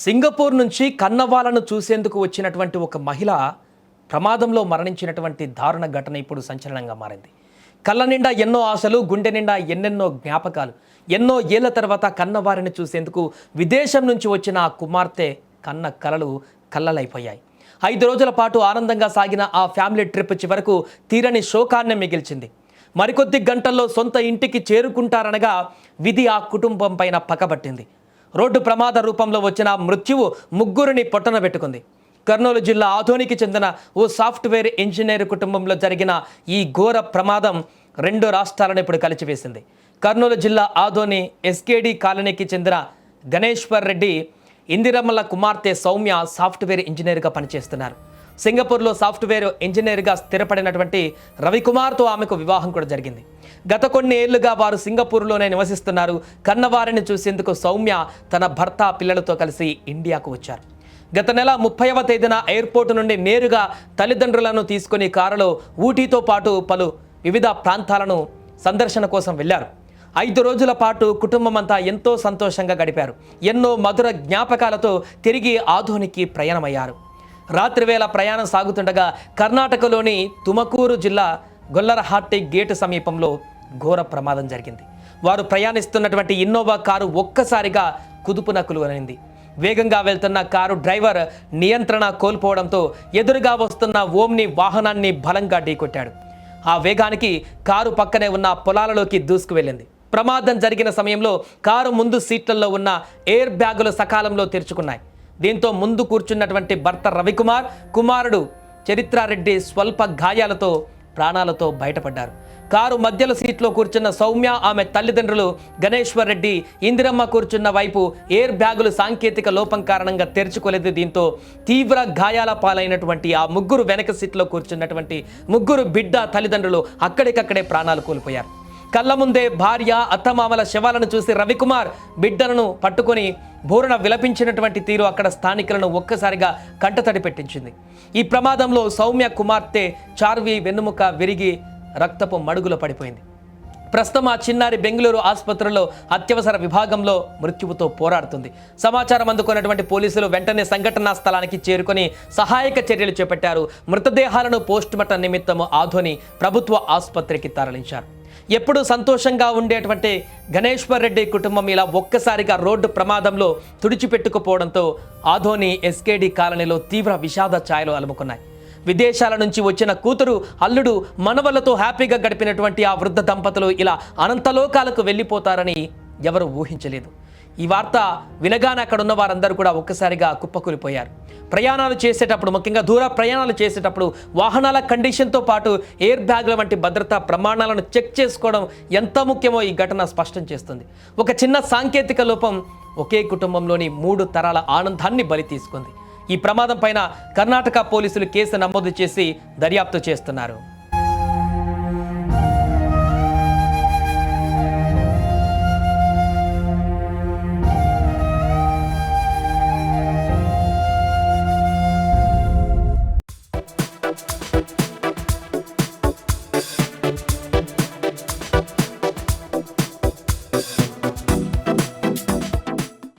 Singapore నుంచి కన్నవాళ్లను చూసేందుకు వచ్చినటువంటి ఒక మహిళ ప్రమాదంలో మరణించినటువంటి దారుణ ఘటన ఇప్పుడు సంచలనంగా మారింది. కళ్ళ నిండా ఎన్నో ఆశలు, గుండె నిండా ఎన్నెన్నో జ్ఞాపకాలు. ఎన్నో ఏళ్ల తర్వాత కన్నవారిని చూసేందుకు విదేశం నుంచి వచ్చిన ఆ కుమార్తె కన్న కలలు కల్లలైపోయాయి. 5 రోజుల పాటు ఆనందంగా సాగిన ఆ ఫ్యామిలీ ట్రిప్ చివరకు తీరని శోకాన్ని మిగిల్చింది. మరికొద్ది గంటల్లో సొంత ఇంటికి చేరుకుంటారనగా విధి ఆ కుటుంబం పైన పకబట్టింది. రోడ్డు ప్రమాద రూపంలో వచ్చిన మృత్యువు ముగ్గురిని పొట్టన పెట్టుకుంది. కర్నూలు జిల్లా ఆదోనికి చెందిన ఓ సాఫ్ట్వేర్ ఇంజనీర్ కుటుంబంలో జరిగిన ఈ ఘోర ప్రమాదం 2 రాష్ట్రాలను ఇప్పుడు కలిచివేసింది. కర్నూలు జిల్లా ఆదోని ఎస్కేడి కాలనీకి చెందిన గణేశ్వర్ రెడ్డి ఇందిరమ్మల కుమార్తె సౌమ్య సాఫ్ట్వేర్ ఇంజనీర్గా పనిచేస్తున్నారు. సింగపూర్లో సాఫ్ట్వేర్ ఇంజనీర్గా స్థిరపడినటువంటి రవికుమార్తో ఆమెకు వివాహం కూడా జరిగింది. గత కొన్ని ఏళ్లుగా వారు సింగపూర్లోనే నివసిస్తున్నారు. కన్నవారిని చూసేందుకు సౌమ్య తన భర్త పిల్లలతో కలిసి ఇండియాకు వచ్చారు. గత నెల 30వ తేదీన ఎయిర్పోర్టు నుండి నేరుగా తల్లిదండ్రులను తీసుకుని కారులో ఊటీతో పాటు పలు వివిధ ప్రాంతాలను సందర్శన కోసం వెళ్లారు. 5 రోజుల పాటు కుటుంబం అంతా ఎంతో సంతోషంగా గడిపారు. ఎన్నో మధుర జ్ఞాపకాలతో తిరిగి ఆదోనికి ప్రయాణమయ్యారు. రాత్రివేళ ప్రయాణం సాగుతుండగా కర్ణాటకలోని తుమకూరు జిల్లా గొల్లరహట్టి గేటు సమీపంలో ఘోర ప్రమాదం జరిగింది. వారు ప్రయాణిస్తున్నటువంటి ఇన్నోవా కారు ఒక్కసారిగా కుదుపున కులువనింది. వేగంగా వెళ్తున్న కారు డ్రైవర్ నియంత్రణ కోల్పోవడంతో ఎదురుగా వస్తున్న ఓమ్ని వాహనాన్ని బలంగా ఢీకొట్టాడు. ఆ వేగానికి కారు పక్కనే ఉన్న పొలాలలోకి దూసుకువెళ్ళింది. ప్రమాదం జరిగిన సమయంలో కారు ముందు సీట్లలో ఉన్న ఎయిర్ బ్యాగులు సకాలంలో తెరుచుకున్నాయి. దీంతో ముందు కూర్చున్నటువంటి భర్త రవికుమార్, కుమారుడు చరిత్రారెడ్డి స్వల్ప గాయాలతో ప్రాణాలతో బయటపడ్డారు. కారు మధ్యలో సీట్లో కూర్చున్న సౌమ్య, ఆమె తల్లిదండ్రులు గణేశ్వర్ రెడ్డి, ఇందిరమ్మ కూర్చున్న వైపు ఎయిర్ బ్యాగులు సాంకేతిక లోపం కారణంగా తెరుచుకోలేదు. దీంతో తీవ్ర గాయాల పాలైనటువంటి ఆ ముగ్గురు వెనక సీట్లో కూర్చున్నటువంటి ముగ్గురు బిడ్డ తల్లిదండ్రులు అక్కడికక్కడే ప్రాణాలు కోల్పోయారు. కళ్ళ ముందే భార్య, అత్తమామల శవాలను చూసి రవికుమార్ బిడ్డలను పట్టుకొని బోరున విలపించినటువంటి తీరు అక్కడ స్థానికులను ఒక్కసారిగా కంటతడి పెట్టించింది. ఈ ప్రమాదంలో సౌమ్య కుమార్తె చార్వి వెన్నుముక విరిగి రక్తపు మడుగులో పడిపోయింది. ప్రస్తుతం ఆ చిన్నారి బెంగళూరు ఆసుపత్రిలో అత్యవసర విభాగంలో మృత్యువుతో పోరాడుతుంది. సమాచారం అందుకున్నటువంటి పోలీసులు వెంటనే సంఘటనా స్థలానికి చేరుకొని సహాయక చర్యలు చేపట్టారు. మృతదేహాలను పోస్టుమార్టం నిమిత్తం ఆదోని ప్రభుత్వ ఆసుపత్రికి తరలించారు. ఎప్పుడు సంతోషంగా ఉండేటువంటి గణేశ్వర్ రెడ్డి కుటుంబం ఇలా ఒక్కసారిగా రోడ్డు ప్రమాదంలో తుడిచిపెట్టుకుపోవడంతో ఆదోని ఎస్కేడి కాలనీలో తీవ్ర విషాద ఛాయలు అలుముకున్నాయి. విదేశాల నుంచి వచ్చిన కూతురు, అల్లుడు, మనవలతో హ్యాపీగా గడిపినటువంటి ఆ వృద్ధ దంపతులు ఇలా అనంతలోకాలకు వెళ్ళిపోతారని ఎవరు ఊహించలేదు. ఈ వార్త వినగానే అక్కడ ఉన్న వారందరూ కూడా ఒక్కసారిగా కుప్పకూలిపోయారు. ప్రయాణాలు చేసేటప్పుడు, ముఖ్యంగా దూర ప్రయాణాలు చేసేటప్పుడు వాహనాల కండిషన్తో పాటు ఎయిర్ బ్యాగ్ల వంటి భద్రతా ప్రమాణాలను చెక్ చేసుకోవడం ఎంత ముఖ్యమో ఈ ఘటన స్పష్టం చేస్తుంది. ఒక చిన్న సాంకేతిక లోపం ఒకే కుటుంబంలోని 3 తరాల ఆనందాన్ని బలి తీసుకుంది. ఈ ప్రమాదం పైన కర్ణాటక పోలీసులు కేసు నమోదు చేసి దర్యాప్తు చేస్తున్నారు.